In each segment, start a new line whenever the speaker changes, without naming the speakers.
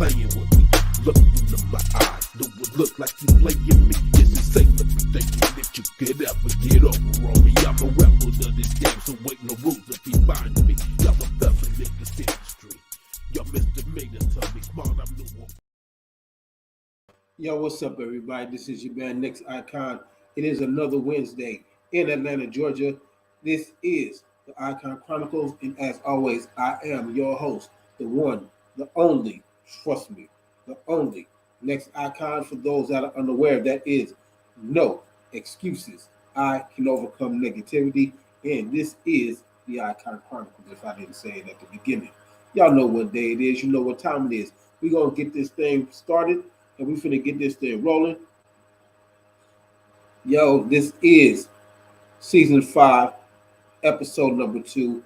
playing with me. Look into my eyes, do it look like you playing me? It's insane to be thinking that you could ever get over on me. I'm a rebel to this game, so ain't no rules if he finds me. Y'all a felon in this industry. Y'all misdemeanor, tell me smart, I'm new.
Yo, what's up, everybody? This is your man, Next Icon. It is another Wednesday in Atlanta, Georgia. This is the ICON Chronicles, and as always, I am your host, the one, the only, trust me, the only Next Icon. For those that are unaware, that is no excuses. I can overcome negativity, and this is the ICON Chronicles, if I didn't say it at the beginning. Y'all know what day it is. You know what time it is. We're going to get this thing started, and we finna get this thing rolling. Yo, this is season 5, episode number 2.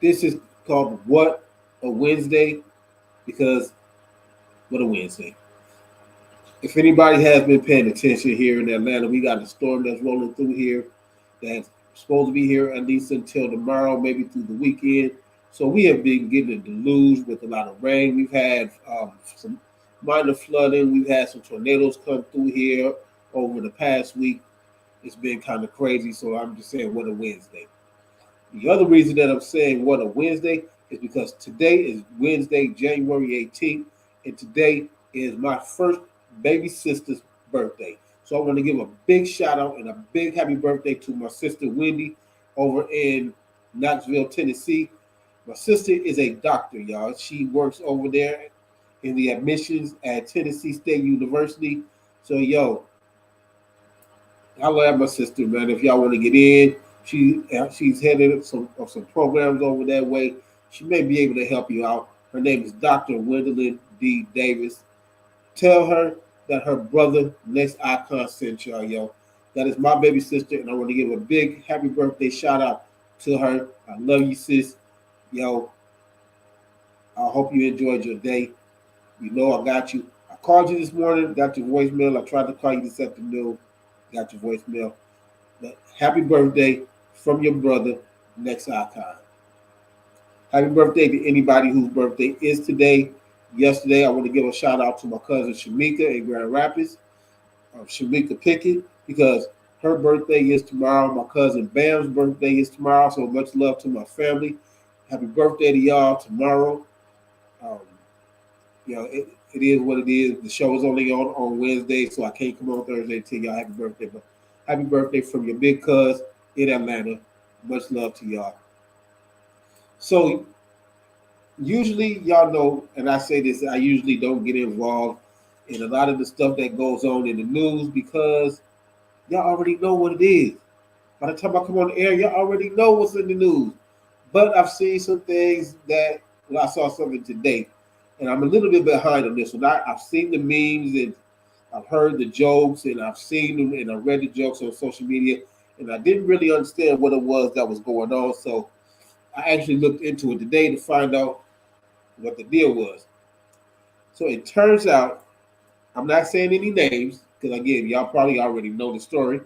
This is called What a Wednesday, because what a Wednesday. If anybody has been paying attention here in Atlanta, we got a storm that's rolling through here that's supposed to be here at least until tomorrow, maybe through the weekend. So we have been getting a deluge with a lot of rain. We've had some minor flooding. We've had some tornadoes come through here over the past week. It's been kind of crazy, so I'm just saying what a Wednesday. The other reason that I'm saying what a Wednesday is because today is Wednesday, January 18th, and today is my first baby sister's birthday. So I want to give a big shout out and a big happy birthday to my sister Wendy over in Knoxville, Tennessee. My sister is a doctor, y'all. She works over there in the admissions at Tennessee State University. So, yo, I love my sister, man. If y'all want to get in, she's headed some programs over that way. She may be able to help you out. Her name is Dr. Gwendolyn D. Davis. Tell her that her brother, Next Icon, sent y'all, yo. That is my baby sister, and I want to give a big happy birthday shout out to her. I love you, sis. Yo, I hope you enjoyed your day. You know I got you. I called you this morning, got your voicemail. I tried to call you this afternoon, got your voicemail. But happy birthday from your brother, Next Icon. Happy birthday to anybody whose birthday is today. Yesterday, I want to give a shout out to my cousin Shamika in Grand Rapids, Shamika Pickett, because her birthday is tomorrow. My cousin Bam's birthday is tomorrow, so much love to my family. Happy birthday to y'all tomorrow. It is what it is. The show is only on Wednesday, so I can't come on Thursday to tell y'all happy birthday. But happy birthday from your big cuz in Atlanta. Much love to y'all. So usually, y'all know, and I say this, I usually don't get involved in a lot of the stuff that goes on in the news because y'all already know what it is. By the time I come on the air, y'all already know what's in the news. But I've seen some things that, I saw something today, and I'm a little bit behind on this one. I've seen the memes, and I've heard the jokes, and I've seen them, and I read the jokes on social media, and I didn't really understand what it was that was going on. So I actually looked into it today to find out what the deal was. So it turns out, I'm not saying any names, because again, y'all probably already know the story,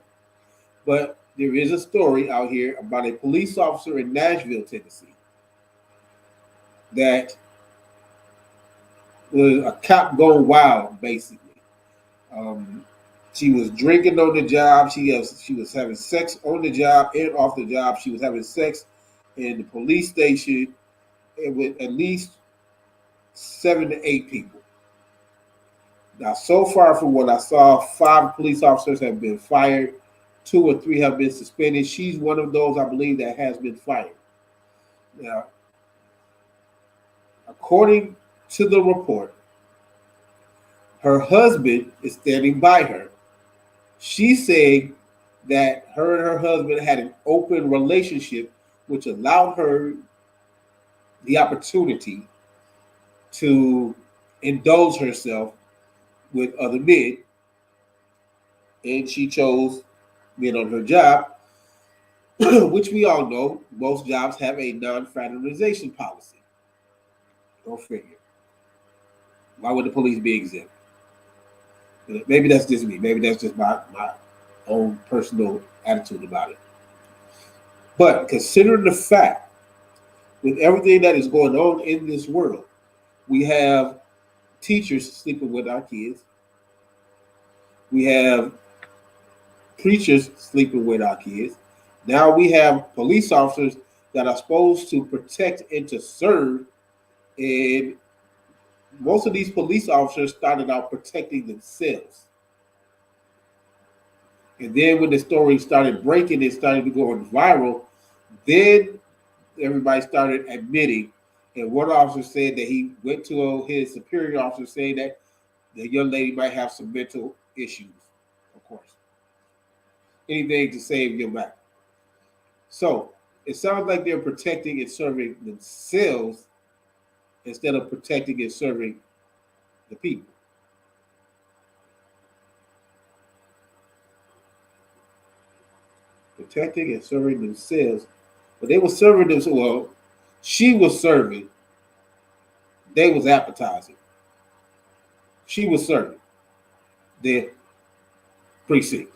but there is a story out here about a police officer in Nashville, Tennessee, that was a cop going wild, basically. She was drinking on the job. She was having sex on the job and off the job. She was having sex in the police station with at least 7 to 8 people. Now, so far from what I saw, 5 police officers have been fired. 2 or 3 have been suspended. She's one of those, I believe, that has been fired. Now, according to the report, her husband is standing by her. She's saying that her and her husband had an open relationship, which allowed her the opportunity to indulge herself with other men, and she chose men on her job, which we all know most jobs have a non-fraternization policy. Go figure. Why would the police be exempt? Maybe that's just me. Maybe that's just my own personal attitude about it. But considering the fact, with everything that is going on in this world, we have teachers sleeping with our kids. We have preachers sleeping with our kids. Now we have police officers that are supposed to protect and to serve. And most of these police officers started out protecting themselves. And then when the story started breaking and started to go viral, then everybody started admitting. And one officer said that he went to his superior officer saying that the young lady might have some mental issues, of course. Anything to save your back. So it sounds like they're protecting and serving themselves instead of protecting and serving the people. Protecting and serving themselves. But they were serving themselves. Well, she was serving. They was appetizing. She was serving their precinct.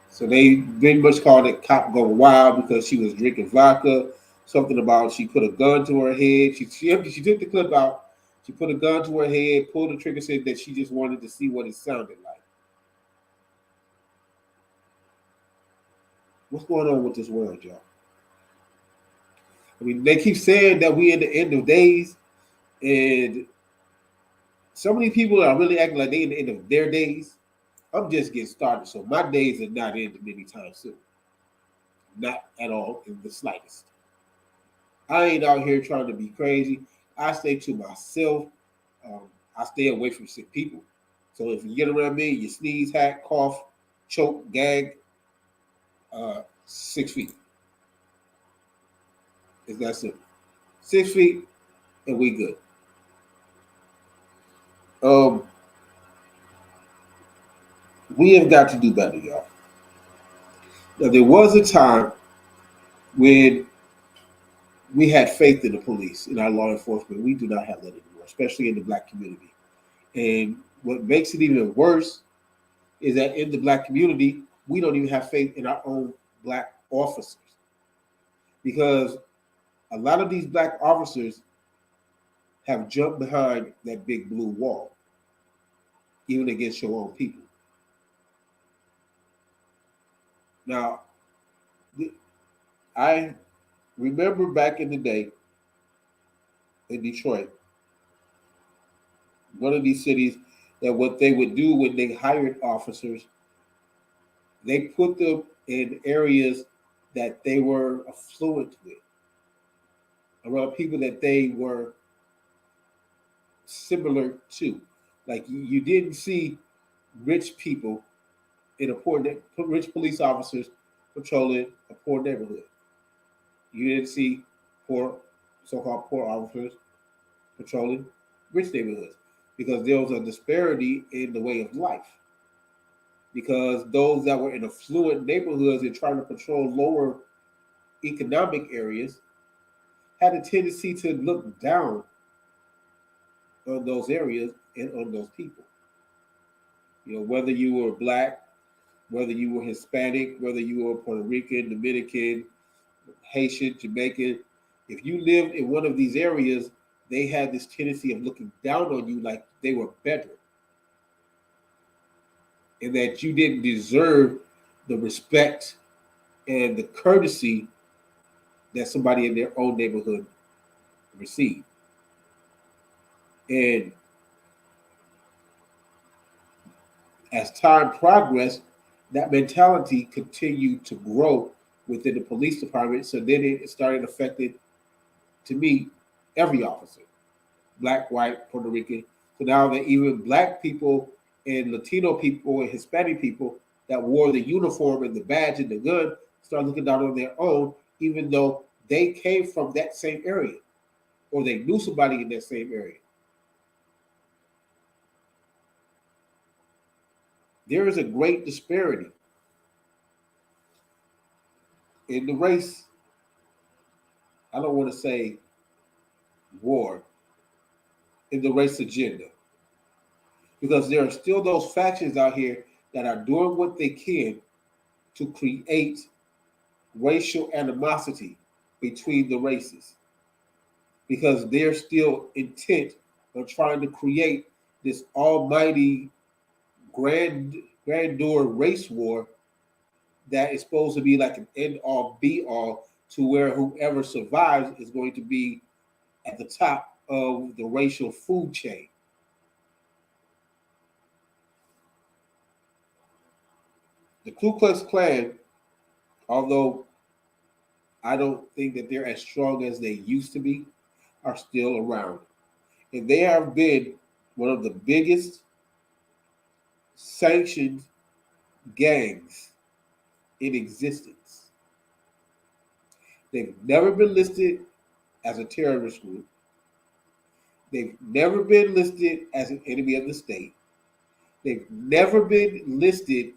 So they very much called it cop going wild because she was drinking vodka. Something about she put a gun to her head. She took the clip out. She put a gun to her head, pulled the trigger, said that she just wanted to see what it sounded like. What's going on with this world, y'all? I mean, they keep saying that we in the end of days, and so many people are really acting like they in the end of their days. I'm just getting started, so my days are not ending anytime soon. Not at all, in the slightest. I ain't out here trying to be crazy. I stay to myself. I stay away from sick people. So if you get around me, you sneeze, hack, cough, choke, gag, 6 feet. It's that simple. 6 feet, and we good. We have got to do better, y'all. Now, there was a time when we had faith in the police, in our law enforcement. We do not have that anymore, especially in the black community. And what makes it even worse is that in the black community, we don't even have faith in our own black officers. Because a lot of these black officers have jumped behind that big blue wall, even against your own people. Now, I remember back in the day in Detroit, one of these cities, that what they would do when they hired officers, they put them in areas that they were affluent with, around people that they were similar to. Like you didn't see rich people in rich police officers patrolling a poor neighborhood. You didn't see so-called poor officers patrolling rich neighborhoods because there was a disparity in the way of life. Because those that were in affluent neighborhoods and trying to patrol lower economic areas had a tendency to look down on those areas and on those people. You know, whether you were black, whether you were Hispanic, whether you were Puerto Rican, Dominican, Haitian, Jamaican, if you lived in one of these areas, they had this tendency of looking down on you like they were better and that you didn't deserve the respect and the courtesy that somebody in their own neighborhood received. And as time progressed, that mentality continued to grow within the police department. So then it started affecting, to me, every officer, black, white, Puerto Rican. So now that even black people and Latino people and Hispanic people that wore the uniform and the badge and the gun start looking down on their own, even though they came from that same area or they knew somebody in that same area. There is a great disparity in the race. I don't want to say war, in the race agenda. Because there are still those factions out here that are doing what they can to create racial animosity between the races. Because they're still intent on trying to create this almighty grandeur race war that is supposed to be like an end all be all to where whoever survives is going to be at the top of the racial food chain. The Ku Klux Klan, although I don't think that they're as strong as they used to be, are still around. And they have been one of the biggest sanctioned gangs in existence. They've never been listed as a terrorist group. They've never been listed as an enemy of the state. They've never been listed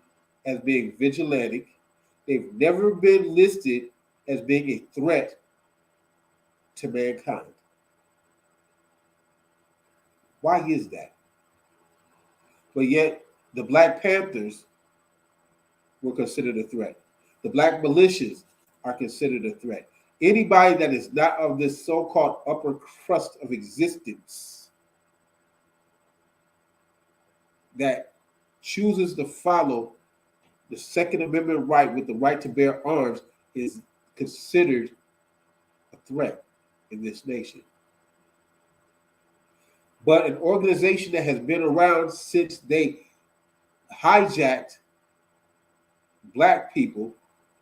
as being vigilantic. They've never been listed as being a threat to mankind. Why is that? But yet, the Black Panthers were considered a threat. The Black militias are considered a threat. Anybody that is not of this so-called upper crust of existence that chooses to follow the Second Amendment right with the right to bear arms is considered a threat in this nation. But an organization that has been around since they hijacked Black people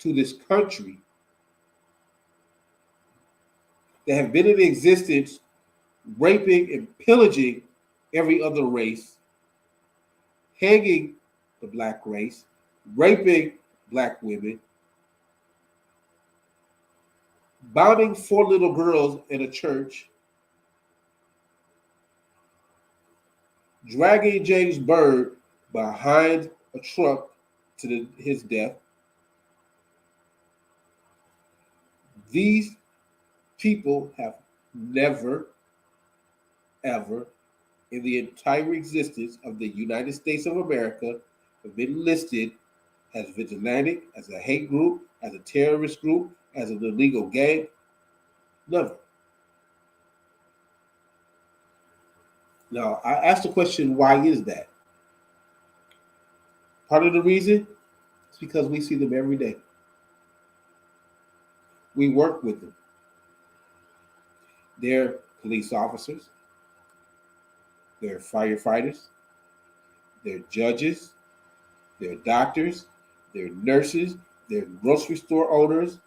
to this country, that have been in existence raping and pillaging every other race, hanging the Black race, raping Black women, bounding 4 little girls in a church, dragging James Byrd behind a truck to his death. These people have never, ever, in the entire existence of the United States of America, have been listed as vigilante, as a hate group, as a terrorist group, as an illegal gang. Never. Now, I asked the question, why is that? Part of the reason is because we see them every day. We work with them. They're police officers. They're firefighters. They're judges. They're doctors. They're nurses. They're grocery store owners.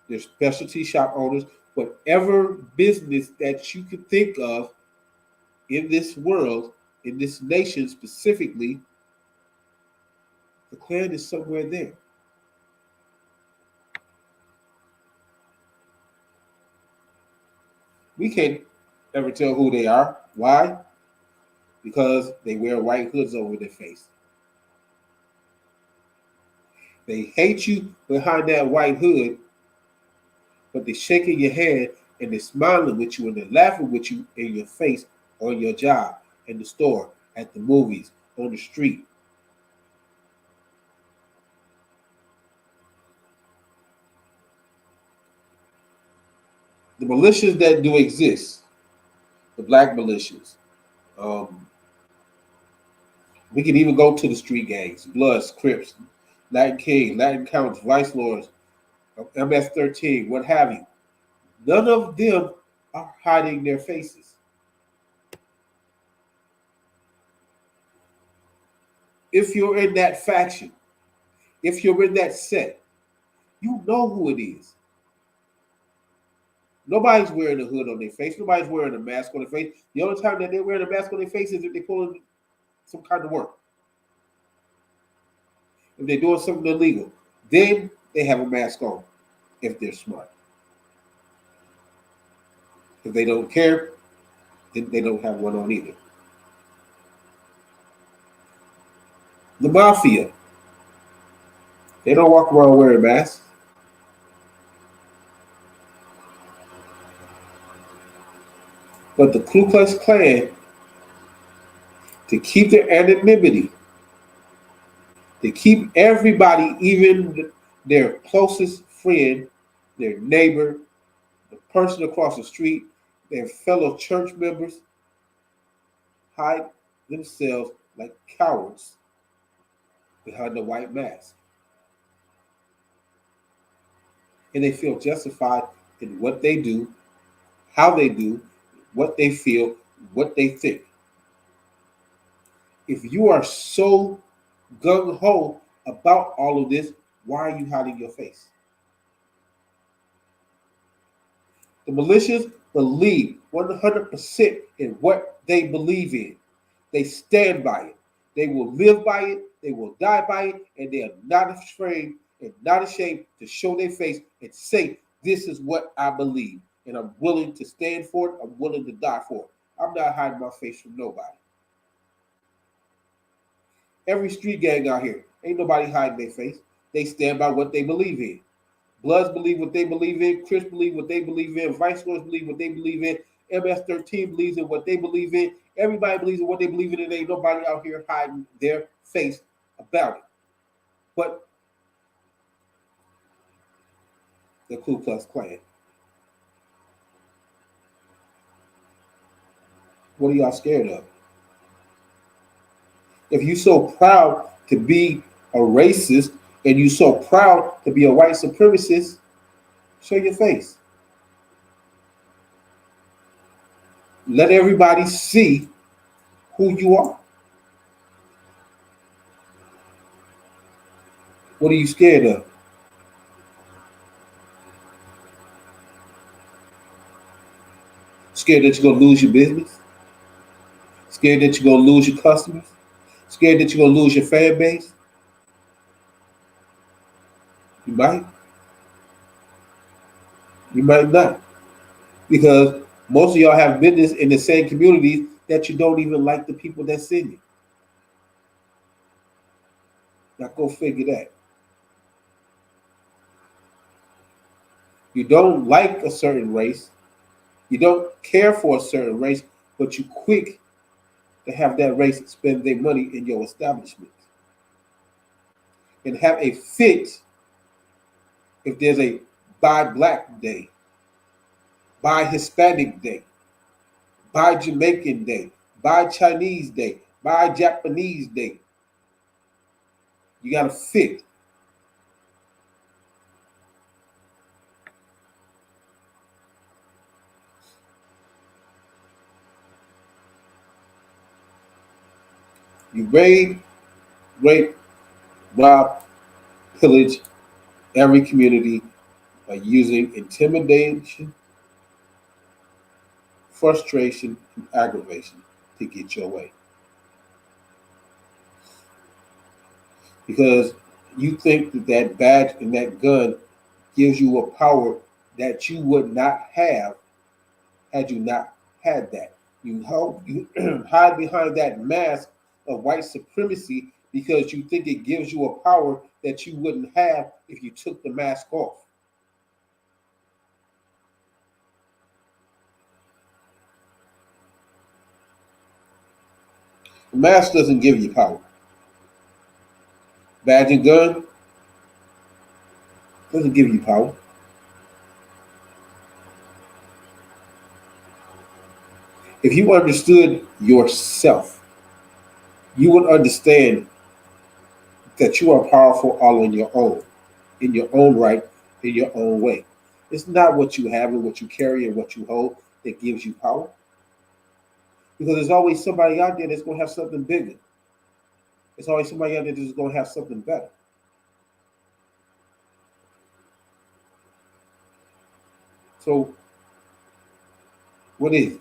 They're specialty shop owners. Whatever business that you could think of in this world, in this nation specifically, the Klan is somewhere there. We can't ever tell who they are. Why? Because they wear white hoods over their face. They hate you behind that white hood, but they're shaking your hand and they're smiling with you and they're laughing with you in your face on your job, in the store, at the movies, on the street. The militias that do exist, the Black militias, we can even go to the street gangs, Bloods, Crips, Latin Kings, Latin Counts, Vice Lords, MS-13, what have you. None of them are hiding their faces. If you're in that faction, if you're in that set, you know who it is. Nobody's wearing a hood on their face. Nobody's wearing a mask on their face. The only time that they're wearing a mask on their face is if they're pulling some kind of work. If they're doing something illegal, then they have a mask on, if they're smart. If they don't care, then they don't have one on either. The mafia, they don't walk around wearing masks. But the Ku Klux Klan, to keep their anonymity, to keep everybody, even their closest friend, their neighbor, the person across the street, Their fellow church members hide themselves like cowards behind the white mask. And they feel justified in what they do, how they do, what they feel, what they think. If you are so gung ho about all of this, why are you hiding your face? The militias believe 100% in what they believe in. They stand by it. They will live by it. They will die by it. And they are not afraid and not ashamed to show their face and say, this is what I believe. And I'm willing to stand for it. I'm willing to die for it. I'm not hiding my face from nobody. Every street gang out here, ain't nobody hiding their face. They stand by what they believe in. Bloods believe what they believe in. Crips believe what they believe in. Vice Lords believe what they believe in. MS-13 believes in what they believe in. Everybody believes in what they believe in, and ain't nobody out here hiding their face about it. But the Ku Klux Klan. What are y'all scared of? If you're so proud to be a racist and you're so proud to be a white supremacist, show your face. Let everybody see who you are. What are you scared of? Scared that you're going to lose your business? Scared that you're going to lose your customers? Scared that you're going to lose your fan base? You might. You might not. Because most of y'all have business in the same communities that you don't even like the people that's in you. Now go figure that. You don't like a certain race. You don't care for a certain race, but you quick to have that race spend their money in your establishment. And have a fit if there's a buy black day, buy Hispanic day, buy Jamaican day, buy Chinese day, buy Japanese day. You got to fit. You raid, rape, rob, pillage every community by using intimidation, frustration, and aggravation to get your way. Because you think that that badge and that gun gives you a power that you would not have had you not had that. You hide behind that mask of white supremacy because you think it gives you a power that you wouldn't have if you took the mask off. The mask doesn't give you power. Badge and gun doesn't give you power. If you understood yourself, you would understand that you are powerful all on your own right, in your own way. It's not what you have and what you carry and what you hold that gives you power. Because there's always somebody out there that's going to have something bigger. There's always somebody out there that's going to have something better. So, what is it?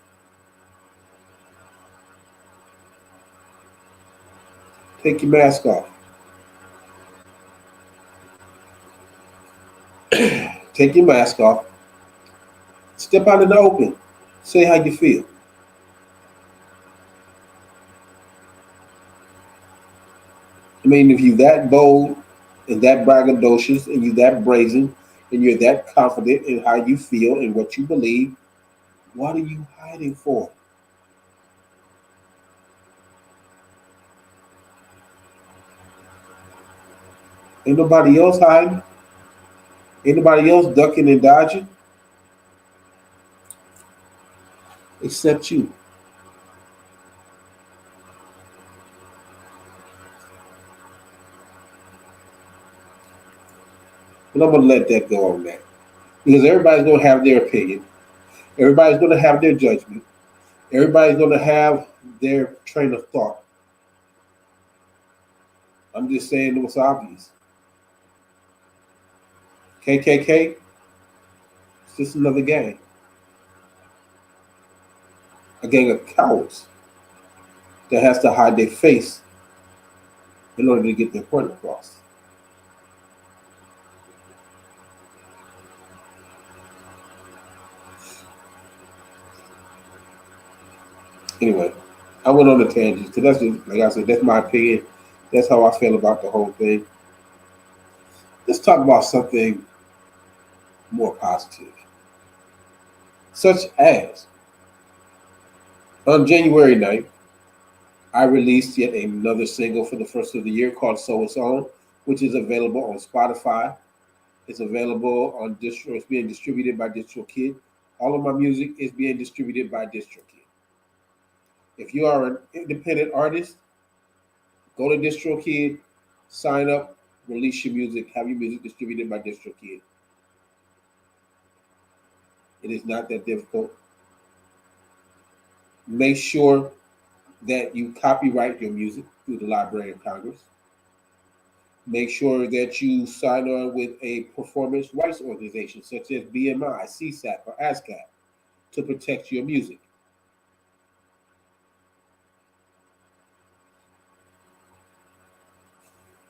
Take your mask off. Take your mask off. Step out in the open. Say how you feel. I mean, if you're that bold and that braggadocious and you're that brazen and you're that confident in how you feel and what you believe, what are you hiding for? Ain't nobody else hiding. Ain't nobody else ducking and dodging. except you. But I'm going to let that go on that. Because everybody's going to have their opinion. Everybody's going to have their judgment. Everybody's going to have their train of thought. I'm just saying what's obvious. KKK, it's just another gang. A gang of cowards that has to hide their face in order to get their point across. Anyway, I went on a tangent because that's just, like I said, that's my opinion. That's how I feel about the whole thing. Let's talk about something more positive, such as on January 9th, I released yet another single for the first of the year called So It's On, which is available on Spotify. It's available on distro. It's being distributed by DistroKid. All of my music is being distributed by DistroKid. If you are an independent artist, go to DistroKid, sign up, release your music, have your music distributed by DistroKid. It is not that difficult. Make sure that you copyright your music through the Library of Congress. Make sure that you sign on with a performance rights organization such as BMI, CSAC, or ASCAP to protect your music.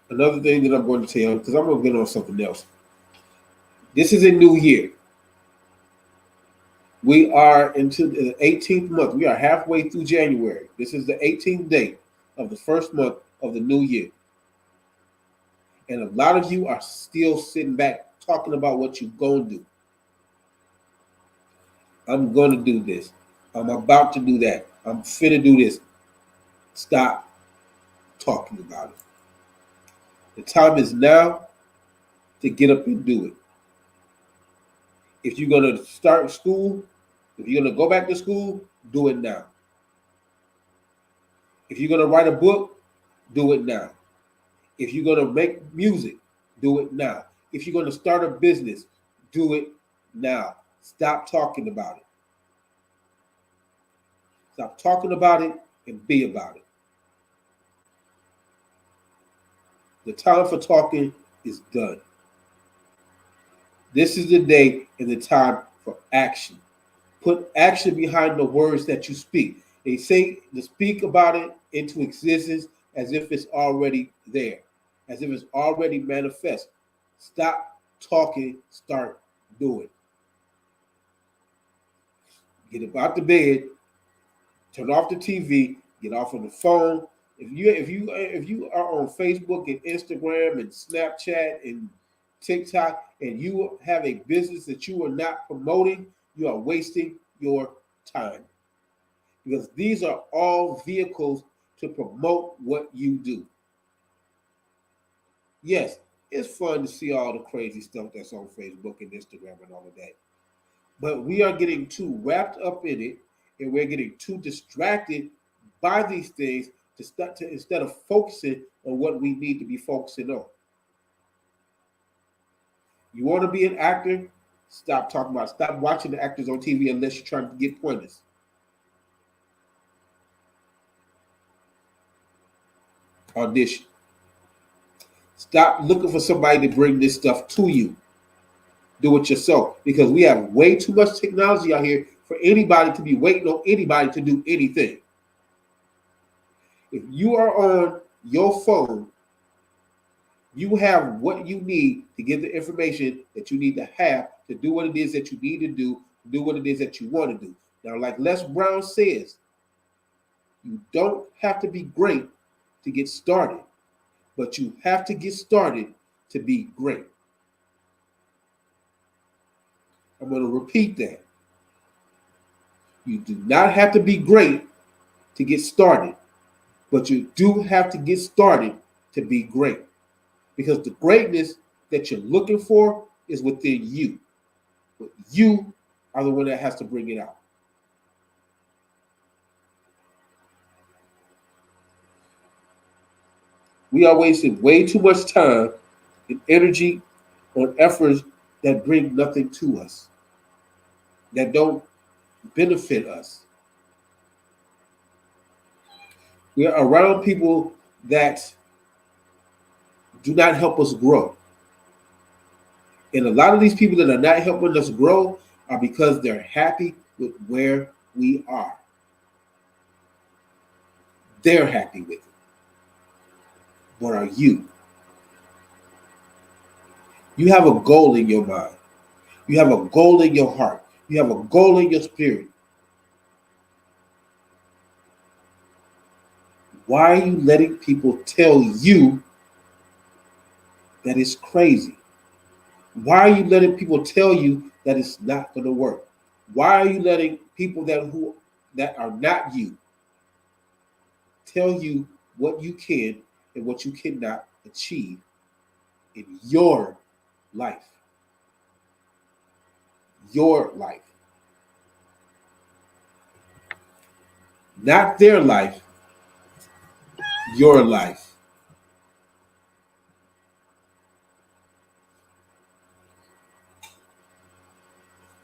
Another thing that I'm going to tell you, because I'm going to get on something else. This is a new year. We are into the 18th month. We are halfway through January. This is the 18th day of the first month of the new year. And a lot of you are still sitting back talking about what you're going to do. I'm going to do this. I'm about to do that. I'm fit to do this. Stop talking about it. The time is now to get up and do it. If you're going to start school, if you're going to go back to school, do it now. If you're going to write a book, do it now. If you're going to make music, do it now. If you're going to start a business, do it now. Stop talking about it. Stop talking about it and be about it. The time for talking is done. This is the day and the time for action. Put action behind the words that you speak. They say to speak about it into existence as if it's already there, as if it's already manifest. Stop talking, start doing. Get up out the bed, turn off the TV, get off of the phone. If you are on Facebook and Instagram and Snapchat and TikTok and you have a business that you are not promoting, you are wasting your time. Because these are all vehicles to promote what you do. Yes, it's fun to see all the crazy stuff that's on Facebook and Instagram and all of that. But we are getting too wrapped up in it and we're getting too distracted by these things instead of focusing on what we need to be focusing on. You want to be an actor? Stop talking about it. Stop watching the actors on TV unless you're trying to get pointers. Audition. Stop looking for somebody to bring this stuff to you. Do it yourself because we have way too much technology out here for anybody to be waiting on anybody to do anything. If you are on your phone, you have what you need to get the information that you need to have to do what it is that you need to do what it is that you want to do. Now, like Les Brown says, you don't have to be great to get started, but you have to get started to be great. I'm going to repeat that. You do not have to be great to get started, but you do have to get started to be great. Because the greatness that you're looking for is within you. But you are the one that has to bring it out. We are wasting way too much time and energy on efforts that bring nothing to us, that don't benefit us. We are around people that do not help us grow. And a lot of these people that are not helping us grow are because they're happy with where we are. They're happy with it. But are you? You have a goal in your mind. You have a goal in your heart. You have a goal in your spirit. Why are you letting people tell you that it's crazy? Why are you letting people tell you that it's not going to work? Why are you letting people that are not you tell you what you can and what you cannot achieve in your life? Your life. Not their life, your life.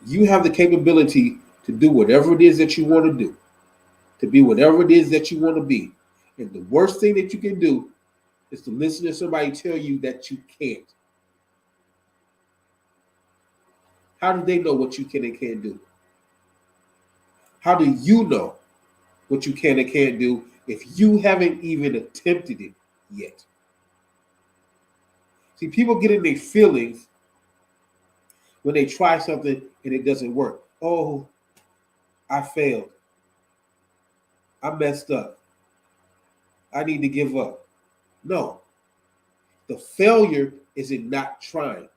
You have the capability to do whatever it is that you want to do, to be whatever it is that you want to be. And the worst thing that you can do is to listen to somebody tell you that you can't. How do they know what you can and can't do? How do you know what you can and can't do if you haven't even attempted it yet? See, people get in their feelings when they try something and it doesn't work. Oh, I failed. I messed up. I need to give up. No, the failure is in not trying.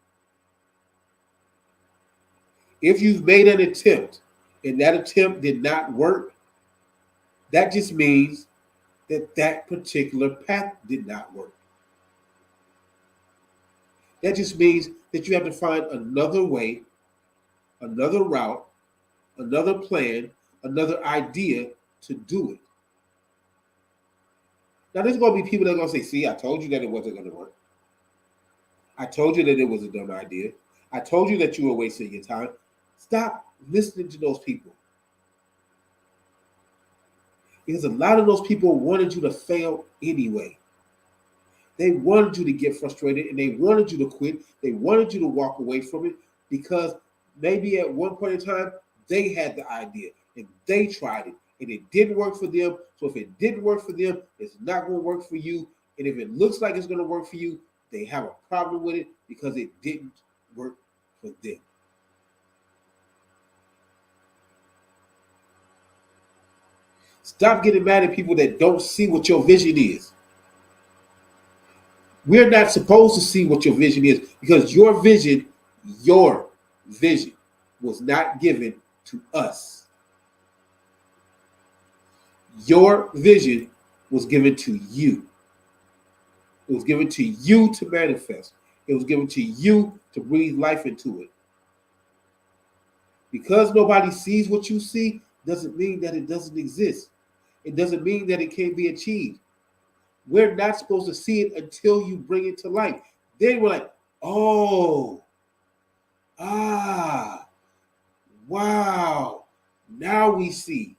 If you've made an attempt and that attempt did not work, that just means that that particular path did not work. That just means that you have to find another way, another route, another plan, another idea to do it. Now, there's going to be people that are going to say, see, I told you that it wasn't going to work. I told you that it was a dumb idea. I told you that you were wasting your time. Stop listening to those people. Because a lot of those people wanted you to fail anyway. They wanted you to get frustrated and they wanted you to quit. They wanted you to walk away from it because maybe at one point in time, they had the idea and they tried it and it didn't work for them. So if it didn't work for them, it's not going to work for you. And if it looks like it's going to work for you, they have a problem with it because it didn't work for them. Stop getting mad at people that don't see what your vision is. We're not supposed to see what your vision is because your vision was not given to us. Your vision was given to you. It was given to you to manifest. It was given to you to breathe life into it. Because nobody sees what you see doesn't mean that it doesn't exist. It doesn't mean that it can't be achieved. We're not supposed to see it until you bring it to life. Then we're like, oh, wow, now we see.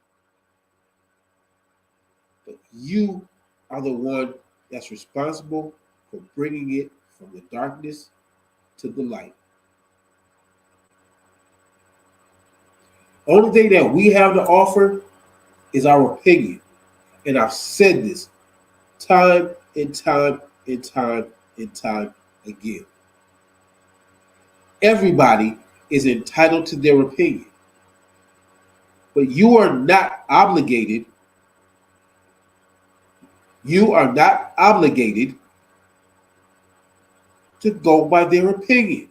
But you are the one that's responsible for bringing it from the darkness to the light. Only thing that we have to offer is our opinion. And I've said this time and time and time and time again. Everybody is entitled to their opinion. But you are not obligated. You are not obligated to go by their opinion.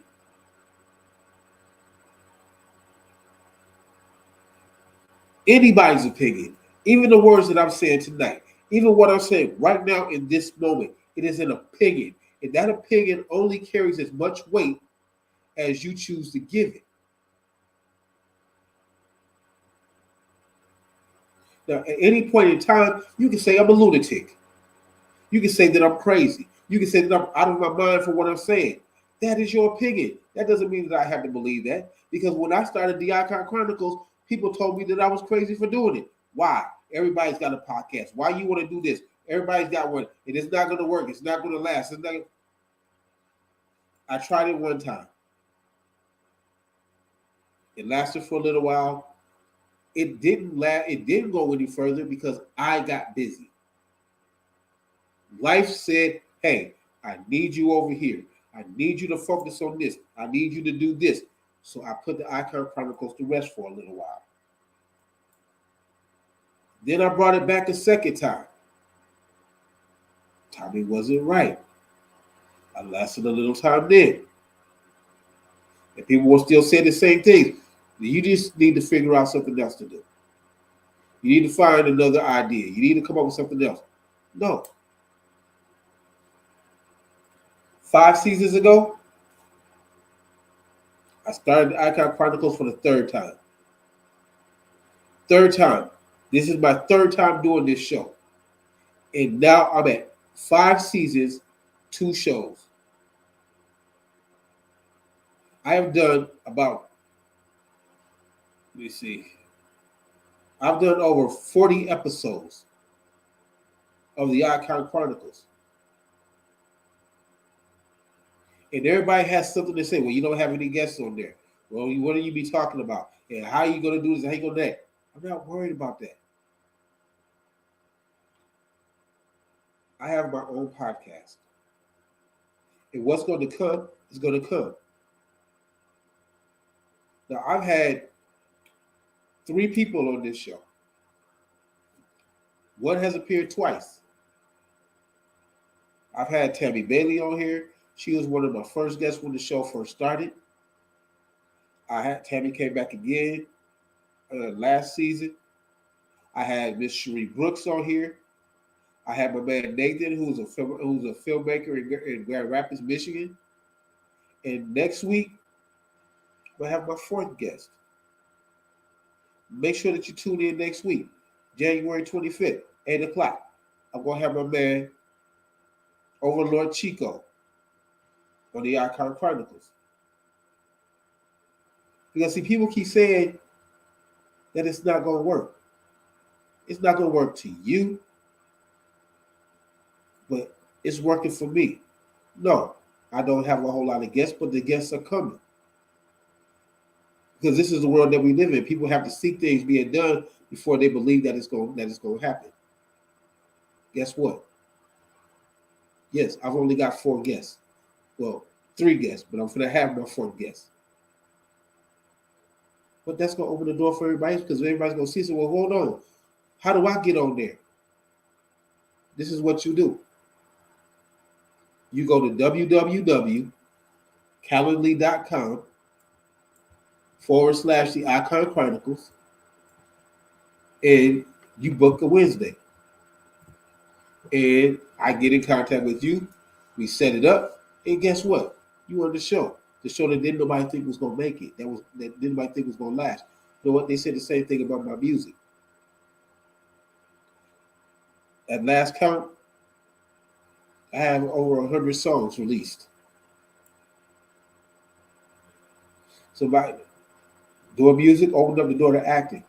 Anybody's opinion, even the words that I'm saying tonight, even what I'm saying right now in this moment, it is an opinion. And that opinion only carries as much weight as you choose to give it. Now, at any point in time, you can say I'm a lunatic. You can say that I'm crazy. You can say that I'm out of my mind for what I'm saying. That is your opinion. That doesn't mean that I have to believe that. Because when I started the ICON Chronicles, people told me that I was crazy for doing it. Why? Everybody's got a podcast. Why you want to do this? Everybody's got one. And it's not going to work. It's not going to last. I tried it one time. It lasted for a little while. It didn't last. It didn't go any further because I got busy. Life said, hey, I need you over here. I need you to focus on this. I need you to do this. So I put the ICON Chronicles to rest for a little while. Then I brought it back a second time. Timing wasn't right. I lasted a little time then. And people will still say the same thing. You just need to figure out something else to do. You need to find another idea. You need to come up with something else. No. 5 seasons ago, I started the ICON Chronicles for the third time. Third time. This is my third time doing this show. And now I'm at 5 seasons, 2 shows. I have done about, let me see, I've done over 40 episodes of the ICON Chronicles. And everybody has something to say. Well, you don't have any guests on there. Well, what are you be talking about? And how are you going to do this? How are you going to do that? I'm not worried about that. I have my own podcast. And what's going to come is going to come. Now, I've had 3 people on this show. One has appeared twice. I've had Tammy Bailey on here. She was one of my first guests when the show first started. Tammy came back again last season. I had Miss Cherie Brooks on here. I had my man Nathan, who's a filmmaker in Grand Rapids, Michigan. And next week, we'll have my 4th guest. Make sure that you tune in next week, January 25th, 8 o'clock. I'm going to have my man, Overlord Chico, on the ICON Chronicles. Because, see, people keep saying that it's not going to work. It's not going to work to you, but it's working for me. No, I don't have a whole lot of guests, but the guests are coming. Because this is the world that we live in. People have to see things being done before they believe that it's going to happen. Guess what? Yes, I've only got 4 guests. Well, 3 guests, but I'm going to have my 4th guest. But that's going to open the door for everybody because everybody's going to see, so, well, hold on. How do I get on there? This is what you do. You go to www.calendly.com/the ICON Chronicles and you book a Wednesday. And I get in contact with you. We set it up. And guess what? You on the show. The show that didn't nobody think was going to make it. That didn't nobody think was going to last. You know what? They said the same thing about my music. At last count, I have over 100 songs released. So by doing music opened up the door to acting.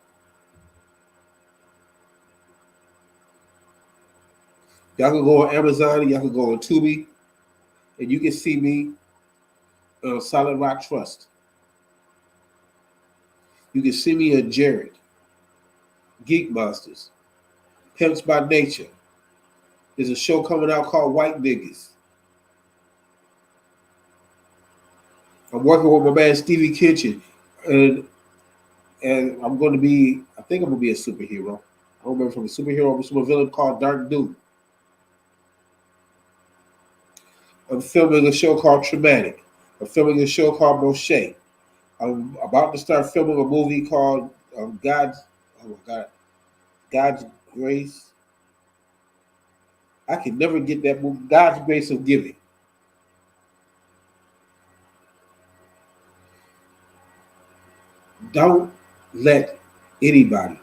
Y'all can go on Amazon, y'all can go on Tubi, and you can see me on Solid Rock Trust. You can see me on Jared, Geek Monsters, Pimps by Nature. There's a show coming out called White Niggas. I'm working with my man Stevie Kitchen, and I'm going to be, I think I'm going to be a superhero. I don't remember from a superhero to a villain called Dark Doom. I'm filming a show called Traumatic. I'm filming a show called Moshe. I'm about to start filming a movie called God's Grace. I can never get that movie, God's Grace of Giving. Don't let anybody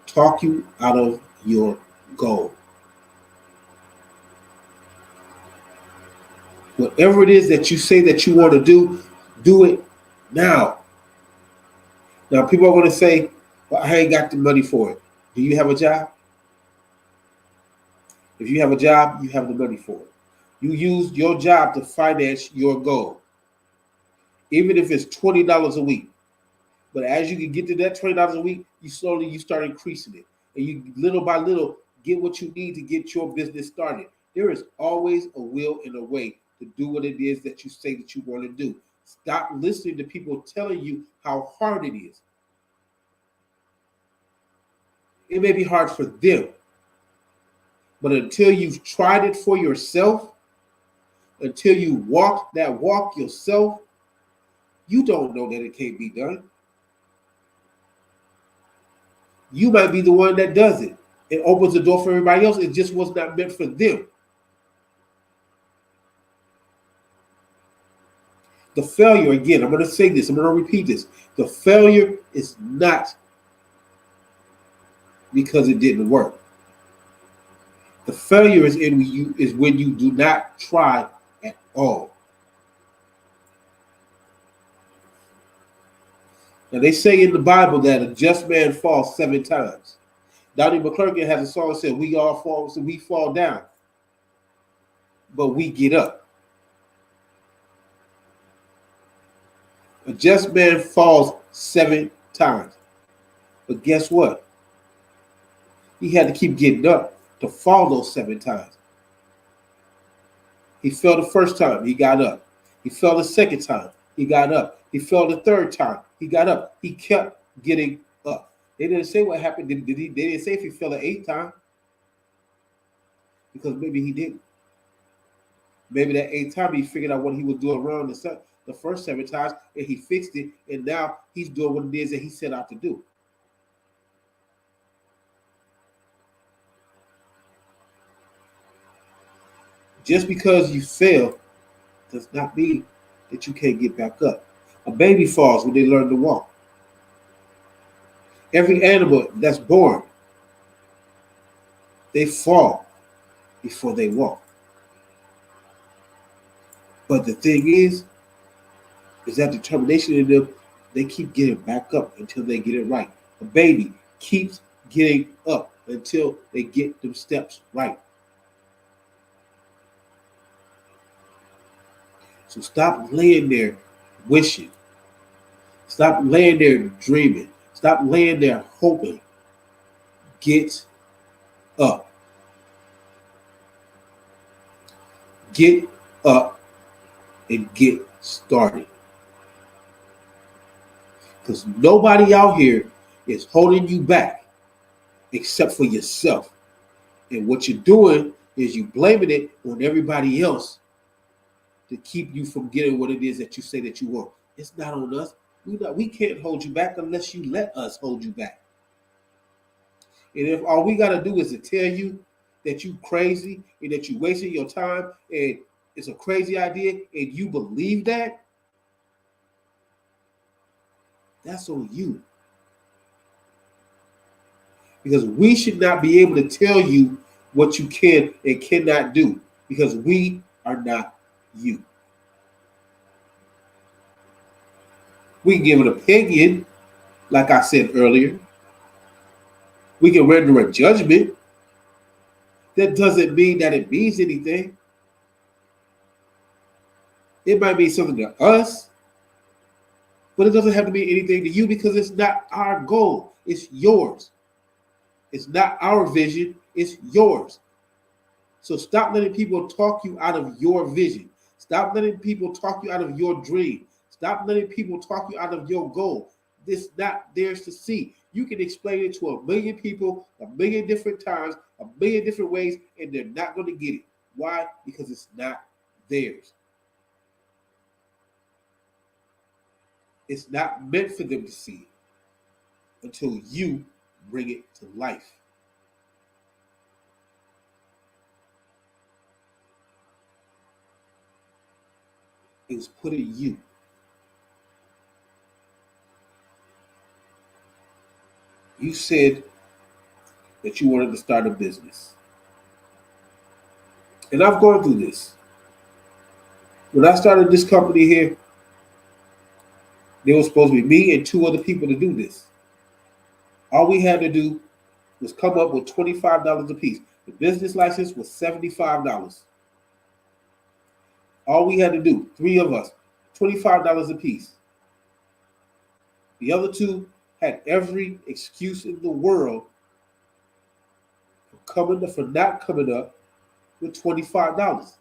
talk you out of your goal. Whatever it is that you say that you want to do it now. Now, people are going to say, well, I ain't got the money for it. Do you have a job? If you have a job, you have the money for it. You use your job to finance your goal, even if it's $20 a week. But as you can get to that $20 a week, you start increasing it, and you little by little get what you need to get your business started. There is always a will and a way to do what it is that you say that you want to do. Stop listening to people telling you how hard it is. It may be hard for them, but until you've tried it for yourself, until you walk that walk yourself, you don't know that it can't be done. You might be the one that does it. It opens the door for everybody else. It just was not meant for them. The failure, again, I'm going to say this, I'm going to repeat this. The failure is not because it didn't work. The failure is when you do not try at all. Now, they say in the Bible that a just man falls 7 times. Donnie McClurkin has a song that says, we all fall, so we fall down, but we get up. A just man falls 7 times. But guess what? He had to keep getting up to fall those 7 times. He fell the first time, he got up. He fell the second time, he got up. He fell the third time, he got up. He kept getting up. They didn't say what happened. They didn't say if he fell the 8th time, because maybe he didn't. Maybe that 8th time he figured out what he was doing wrong the first 7 times, and he fixed it, and now he's doing what it is that he set out to do. Just because you fail does not mean that you can't get back up. A baby falls when they learn to walk. Every animal that's born, they fall before they walk. But the thing is that determination in them, they keep getting back up until they get it right. A baby keeps getting up until they get them steps right. So stop laying there wishing. Stop laying there dreaming. Stop laying there hoping. Get up. Get up and get started. Because nobody out here is holding you back except for yourself. And what you're doing is you blaming it on everybody else to keep you from getting what it is that you say that you want. It's not on us. We can't hold you back unless you let us hold you back. And if all we got to do is to tell you that you crazy and that you wasting your time and it's a crazy idea and you believe that, that's on you. Because we should not be able to tell you what you can and cannot do, because we are not you. We can give an opinion, like I said earlier. We can render a judgment. That doesn't mean that it means anything. It might mean something to us, but it doesn't have to mean anything to you, because it's not our goal. It's yours. It's not our vision. It's yours. So stop letting people talk you out of your vision. Stop letting people talk you out of your dream. Stop letting people talk you out of your goal. This not theirs to see. You can explain it to a million people, a million different times, a million different ways, and they're not going to get it. Why? Because it's not theirs. It's not meant for them to see until you bring it to life. It was put in you. You said that you wanted to start a business. And I've gone through this. When I started this company here, there was supposed to be me and two other people to do this. All we had to do was come up with $25 a piece. The business license was $75. All we had to do, three of us, $25 a piece. The other two had every excuse in the world for not coming up with $25.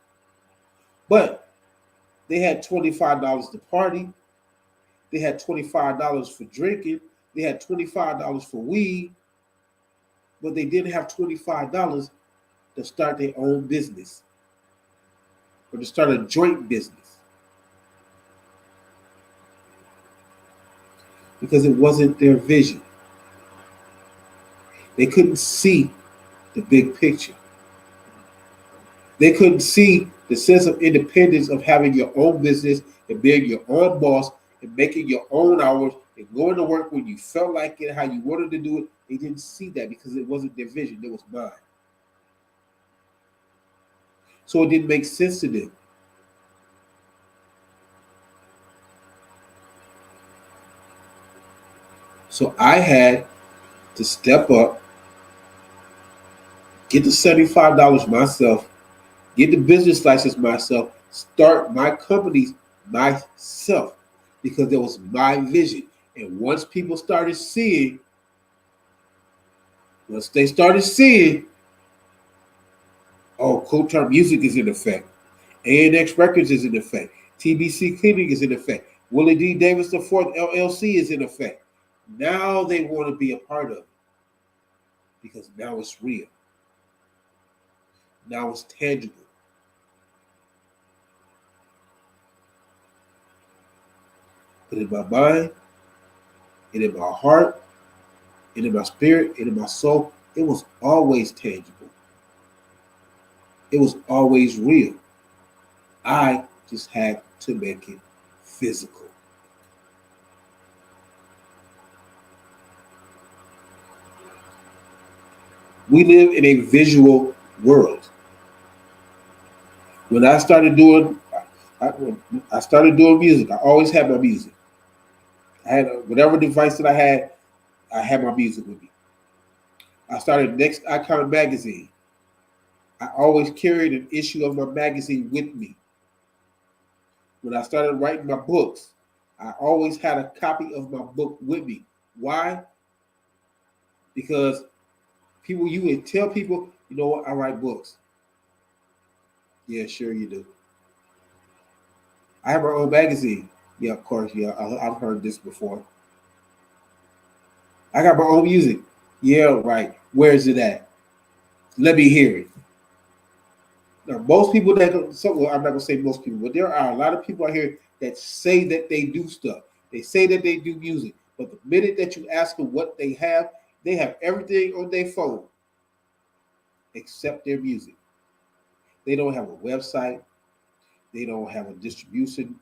But they had $25 to party. They had $25 for drinking. They had $25 for weed. But they didn't have $25 to start their own business or to start a joint business because it wasn't their vision. They couldn't see the big picture. They couldn't see the sense of independence of having your own business and being your own boss and making your own hours and going to work when you felt like it, how you wanted to do it. They didn't see that because it wasn't their vision, it was mine. So it didn't make sense to them. So I had to step up, get the $75 myself, get the business license myself, start my companies myself because there was my vision. And once they started seeing, oh, Coulter Music is in effect, ANX Records is in effect, TBC Cleaning is in effect, Willie D. Davis IV LLC is in effect. Now they want to be a part of it because now it's real. Now it's tangible. But in my mind, and in my heart, and in my spirit, and in my soul, it was always tangible. It was always real. I just had to make it physical. We live in a visual world. When I started doing music, I always had my music. I had whatever device that I had my music with me. I started Next ICON magazine. I always carried an issue of my magazine with me. When I started writing my books, I always had a copy of my book with me. Why? Because you would tell people, you know what, I write books. Yeah, sure you do. I have my own magazine. Yeah, of course, yeah, I've heard this before. I got my own music. Yeah, right. Where is it at? Let me hear it. Now, most people I'm not gonna say most people, but there are a lot of people out here that say that they do stuff. They say that they do music, but the minute that you ask them what they have everything on their phone except their music. They don't have a website. They don't have a distribution.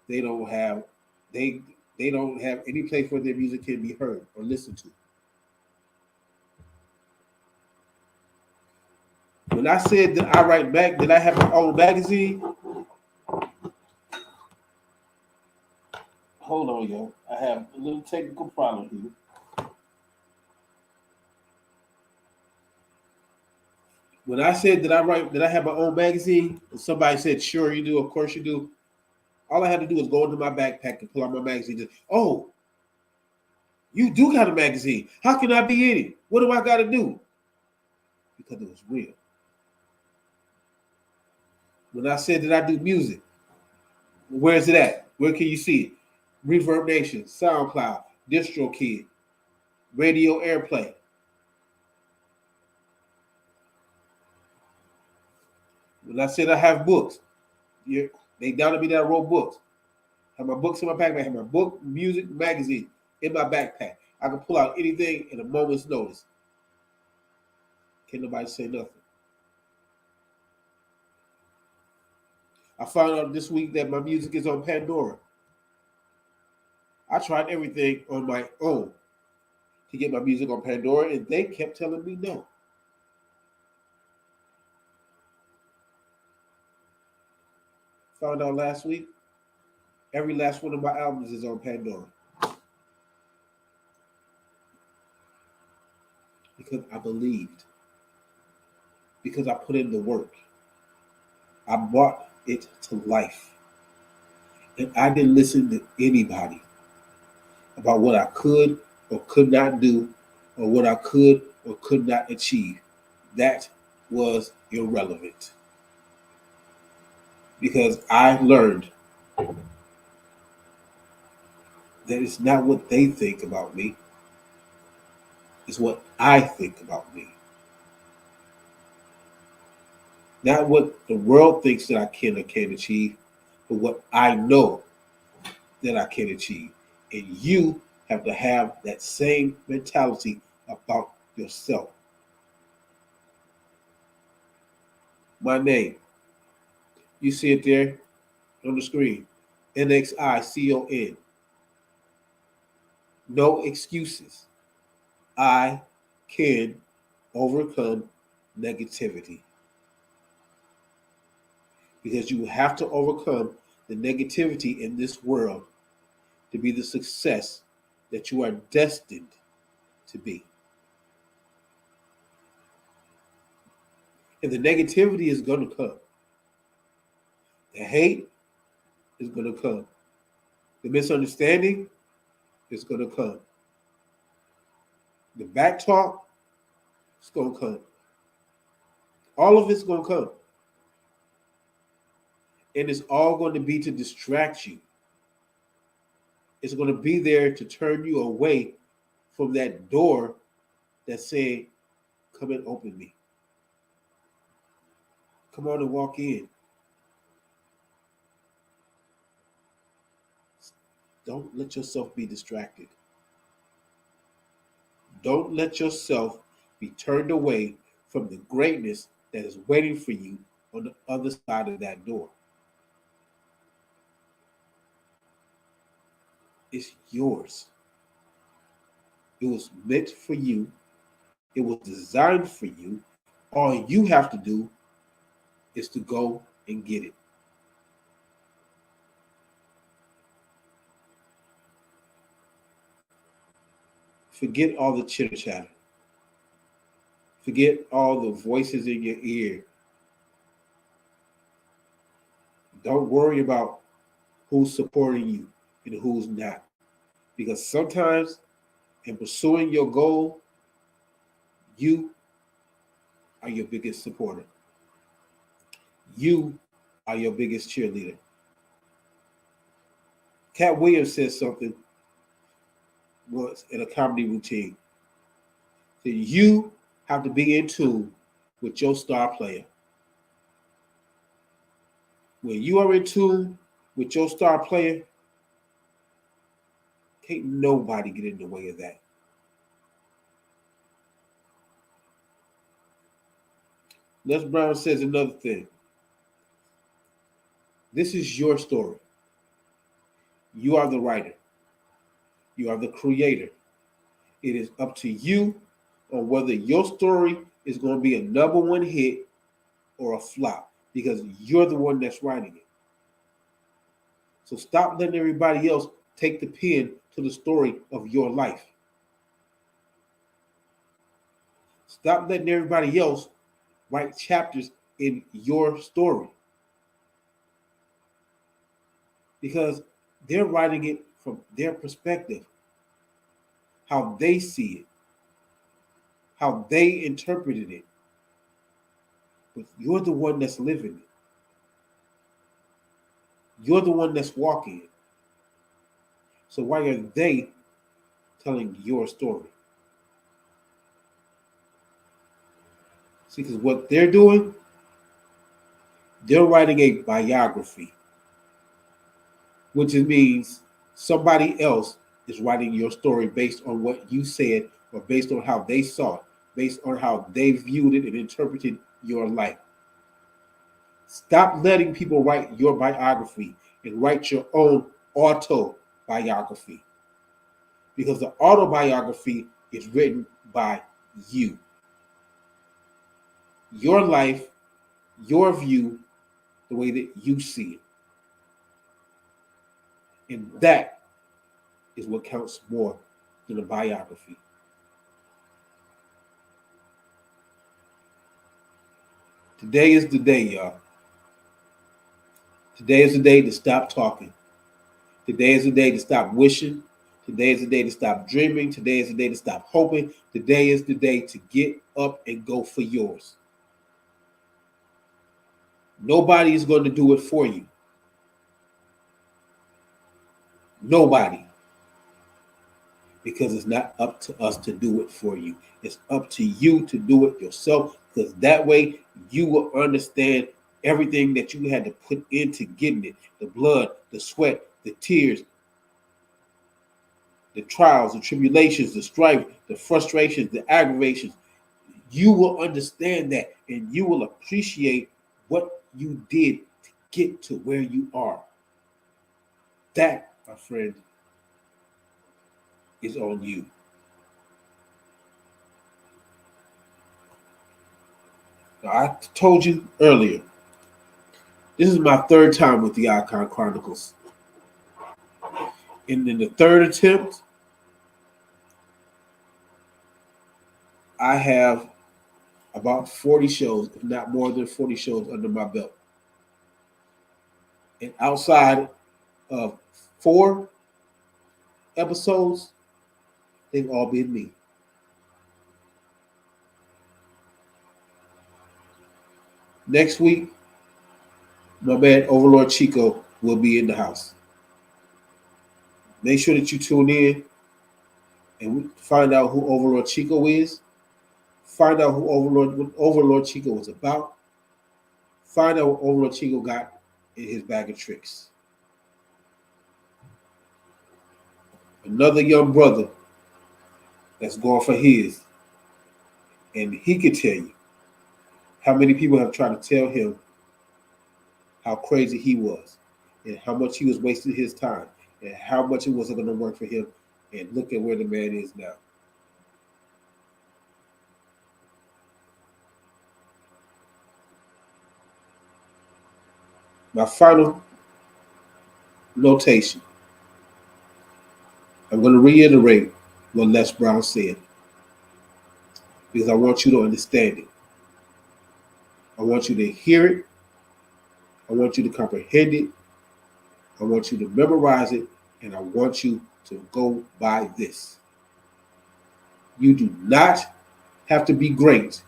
They don't have they don't have any place where their music can be heard or listened to. When I said that I write back, that I have my own magazine, hold on, yo. I have a little technical problem here. When I said that I have my own magazine, and somebody said, "Sure you do, of course you do." All I had to do was go into my backpack and pull out my magazine. Oh, you do got a magazine. How can I be in it? What do I got to do? Because it was real. When I said that I do music, where is it at? Where can you see it? Reverb Nation, SoundCloud, DistroKid, Radio Airplay. When I said I have books, they doubted me that I wrote books. I have my books in my backpack. I have my book, music, magazine in my backpack. I can pull out anything in a moment's notice. Can't nobody say nothing. I found out this week that my music is on Pandora. I tried everything on my own to get my music on Pandora, and they kept telling me no. Found out last week, every last one of my albums is on Pandora. Because I believed. Because I put in the work. I brought it to life. And I didn't listen to anybody about what I could or could not do or what I could or could not achieve. That was irrelevant. Because I learned that it's not what they think about me, it's what I think about me. Not what the world thinks that I can or can't achieve, but what I know that I can achieve. And you have to have that same mentality about yourself. My name, you see it there on the screen. NXICON. No excuses. I can overcome negativity. Because you have to overcome the negativity in this world to be the success that you are destined to be. And the negativity is going to come. The hate is going to come. The misunderstanding is going to come. The back talk is going to come. All of it's going to come. And it's all going to be to distract you. It's going to be there to turn you away from that door that's saying, come and open me. Come on and walk in. Don't let yourself be distracted. Don't let yourself be turned away from the greatness that is waiting for you on the other side of that door. It's yours. It was meant for you. It was designed for you. All you have to do is to go and get it. Forget all the chitter chatter. Forget all the voices in your ear. Don't worry about who's supporting you and who's not. Because sometimes in pursuing your goal, you are your biggest supporter. You are your biggest cheerleader. Cat Williams said something once in a comedy routine. That you have to be in tune with your star player. When you are in tune with your star player, can't nobody get in the way of that. Les Brown says another thing. This is your story. You are the writer. You are the creator. It is up to you on whether your story is going to be a number one hit or a flop, because you're the one that's writing it. So stop letting everybody else take the pen to the story of your life. Stop letting everybody else write chapters in your story, because they're writing it from their perspective, how they see it, how they interpreted it. But you're the one that's living it. You're the one that's walking it. So why are they telling your story? See, because what they're doing, they're writing a biography, which means somebody else is writing your story based on what you said or based on how they saw it, based on how they viewed it and interpreted your life. Stop letting people write your biography and write your own autobiography, because the autobiography is written by you. Your life, your view, the way that you see it. And that is what counts more than a biography. Today is the day, y'all. Today is the day to stop talking. Today is the day to stop wishing. Today is the day to stop dreaming. Today is the day to stop hoping. Today is the day to get up and go for yours. Nobody is going to do it for you. Nobody. Because it's not up to us to do it for you. It's up to you to do it yourself, because that way you will understand everything that you had to put into getting it. The blood, the sweat, the tears, the trials, the tribulations, the strife, the frustrations, the aggravations. You will understand that, and you will appreciate what you did to get to where you are. That, my friend, is on you. Now, I told you earlier, this is my third time with the ICON Chronicles. And in the third attempt, I have about 40 shows, if not more than 40 shows under my belt. And outside of 4 episodes, they've all been me. Next week, my man Overlord Chico will be in the house. Make sure that you tune in and find out who Overlord Chico is. Find out who what Overlord Chico was about. Find out what Overlord Chico got in his bag of tricks. Another young brother that's going for his. And he could tell you how many people have tried to tell him how crazy he was and how much he was wasting his time and how much it wasn't going to work for him. And look at where the man is now. My final notation. I'm going to reiterate what Les Brown said, because I want you to understand it. I want you to hear it. I want you to comprehend it. I want you to memorize it. And I want you to go by this. You do not have to be great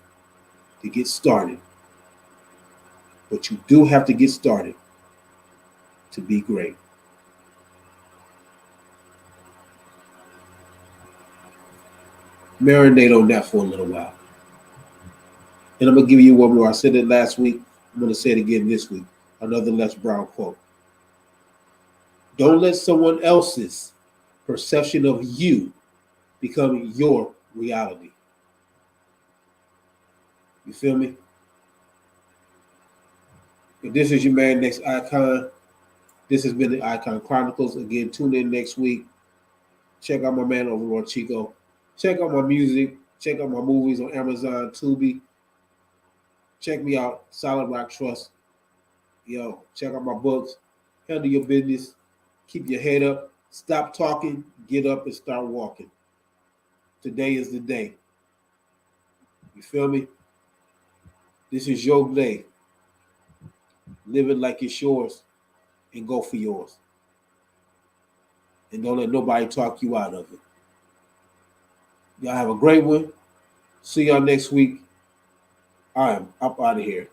to get started. But you do have to get started to be great. Marinate on that for a little while. And I'm going to give you one more. I said it last week. I'm going to say it again this week. Another Les Brown quote. Don't let someone else's perception of you become your reality. You feel me? If this is your man, next Icon, this has been the ICON Chronicles. Again, tune in next week. Check out my man Overlord Chico. Check out my music. Check out my movies on Amazon, Tubi. Check me out, Solid Rock Trust. Yo, check out my books. Handle your business. Keep your head up. Stop talking. Get up and start walking. Today is the day. You feel me? This is your day. Live it like it's yours and go for yours. And don't let nobody talk you out of it. Y'all have a great one. See y'all next week. I am up out of here.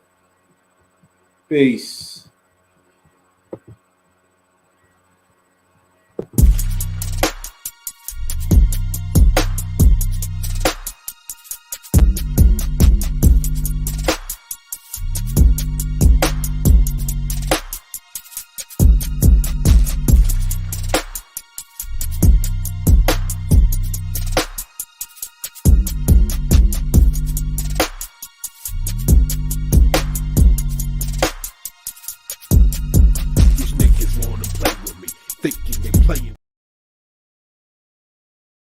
Peace.
Thinking they playing